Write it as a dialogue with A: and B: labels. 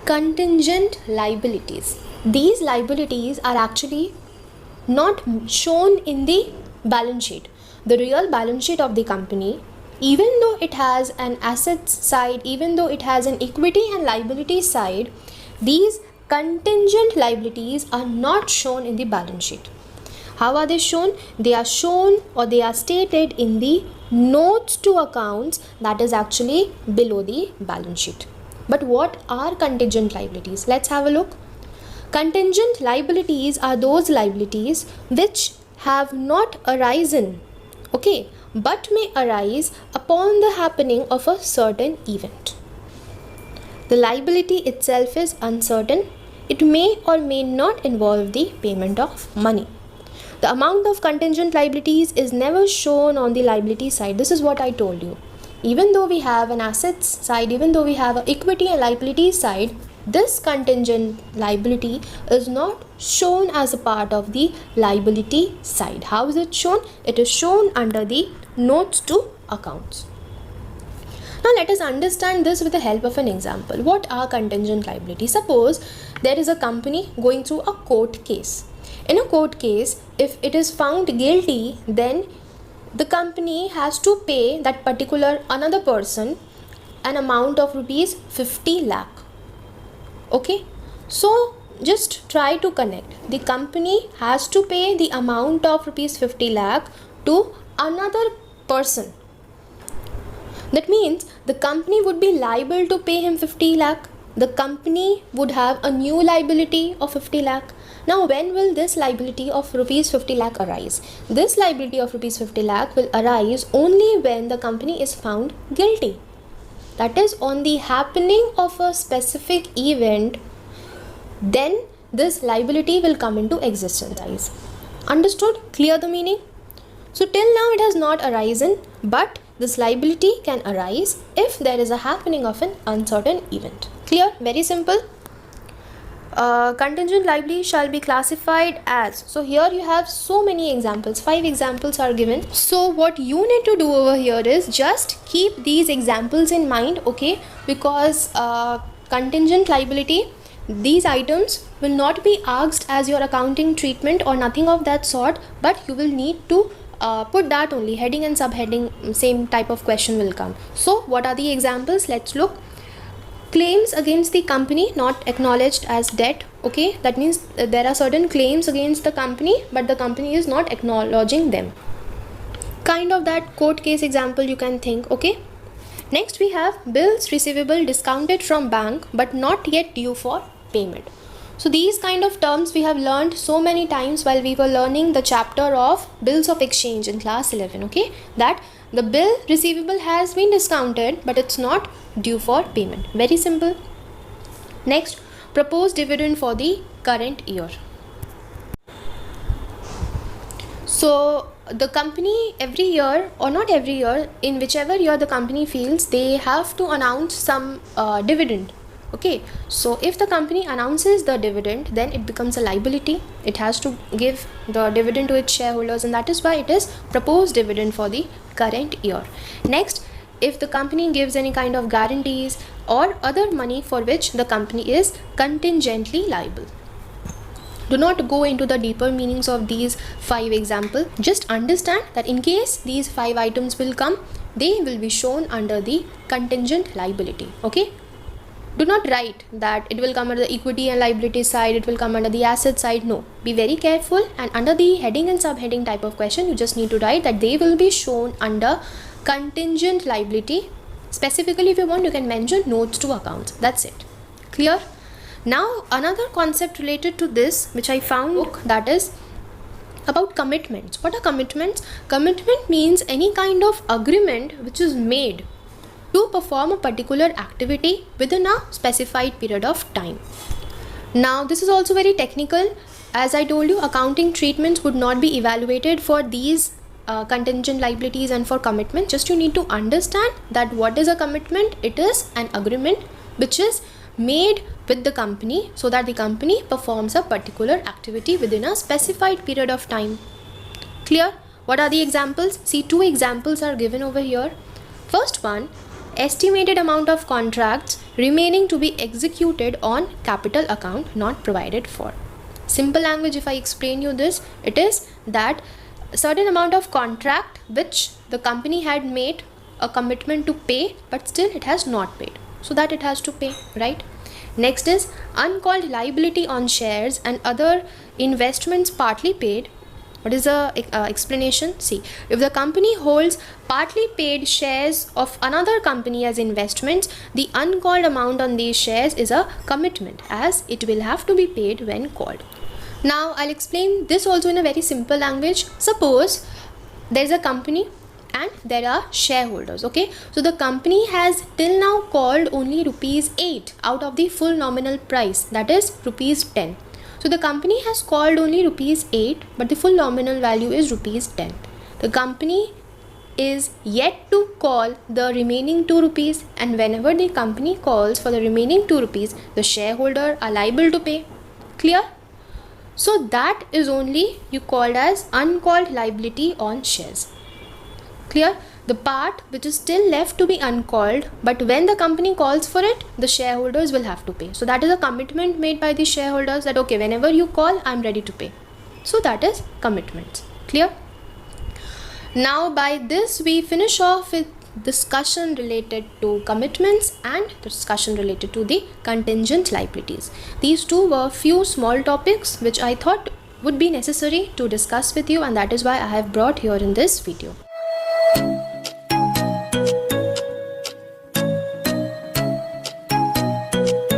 A: Contingent liabilities. These liabilities are actually not shown in the balance sheet. The real balance sheet of the company, even though it has an assets side, even though it has an equity and liability side, these contingent liabilities are not shown in the balance sheet. How are they shown? They are shown, or they are stated in the notes to accounts, that is actually below the balance sheet. But what are contingent liabilities? Let's have a look. Contingent liabilities are those liabilities which have not arisen, okay, but may arise upon the happening of a certain event. The liability itself is uncertain. It may or may not involve the payment of money. The amount of contingent liabilities is never shown on the liability side. This is what I told you. Even though we have an assets side, even though we have an equity and liability side, this contingent liability is not shown as a part of the liability side. How is it shown? It is shown under the notes to accounts. Now let us understand this with the help of an example. What are contingent liabilities? Suppose there is a company going through a court case. In a court case, if it is found guilty, then the company has to pay that particular another person an amount of rupees 50 lakh. Okay, so just try to connect. The company has to pay the amount of rupees 50 lakh to another person. That means the company would be liable to pay him 50 lakh. The company would have a new liability of 50 lakh. Now, when will this liability of rupees 50 lakh arise? This liability of rupees 50 lakh will arise only when the company is found guilty. That is, on the happening of a specific event, then this liability will come into existence. Understood? Clear the meaning? So till now it has not arisen, but this liability can arise if there is a happening of an uncertain event. Clear? Very simple. Contingent liability shall be classified as, so here you have so many examples, 5 examples are given. So what you need to do over here is just keep these examples in mind, okay, because contingent liability, these items will not be asked as your accounting treatment or nothing of that sort, but you will need to put that only, heading and subheading, same type of question will come. So what are the examples? Let's look. Claims against the company not acknowledged as debt. Okay, that means there are certain claims against the company, but the company is not acknowledging them. Kind of that court case example you can think. Okay, next we have bills receivable discounted from bank but not yet due for payment. So these kind of terms we have learned so many times while we were learning the chapter of bills of exchange in class 11. Okay, that the bill receivable has been discounted but it's not due for payment. Very simple. Next, proposed dividend for the current year. So the company every year, or not every year, in whichever year the company feels, they have to announce some dividend. Okay, so if the company announces the dividend, then it becomes a liability. It has to give the dividend to its shareholders, and that is why it is proposed dividend for the current year. Next, if the company gives any kind of guarantees or other money for which the company is contingently liable. Do not go into the deeper meanings of these 5 examples. Just understand that in case these 5 items will come, they will be shown under the contingent liability. Okay, do not write that it will come under the equity and liability side, it will come under the asset side. No, be very careful, and under the heading and subheading type of question, you just need to write that they will be shown under contingent liability. Specifically, if you want, you can mention notes to accounts. That's it. Clear? Now another concept related to this which I found, that is about commitments. What are commitments? Commitment means any kind of agreement which is made to perform a particular activity within a specified period of time. Now this is also very technical. As I told you, accounting treatments would not be evaluated for these contingent liabilities and for commitment. Just you need to understand that what is a commitment. It is an agreement which is made with the company so that the company performs a particular activity within a specified period of time. Clear? What are the examples? See, 2 examples are given over here. First one, estimated amount of contracts remaining to be executed on capital account not provided for. Simple language, if I explain you this, it is that a certain amount of contract which the company had made a commitment to pay, but still it has not paid, so that it has to pay, right? Next is uncalled liability on shares and other investments partly paid. What is the explanation? See, if the company holds partly paid shares of another company as investments, the uncalled amount on these shares is a commitment, as it will have to be paid when called. Now I'll explain this also in a very simple language. Suppose there's a company and there are shareholders, okay? So the company has till now called only rupees 8 out of the full nominal price, that is rupees 10. So the company has called only rupees 8, but the full nominal value is rupees 10. The company is yet to call the remaining 2 rupees, and whenever the company calls for the remaining 2 rupees, the shareholder are liable to pay. Clear? So that is only you called as uncalled liability on shares. Clear? The part which is still left to be uncalled, but when the company calls for it, the shareholders will have to pay. So that is a commitment made by the shareholders that okay, whenever you call, I'm ready to pay. So that is commitments. Clear? Now by this we finish off with discussion related to commitments and discussion related to the contingent liabilities. These two were few small topics which I thought would be necessary to discuss with you, and that is why I have brought here in this video.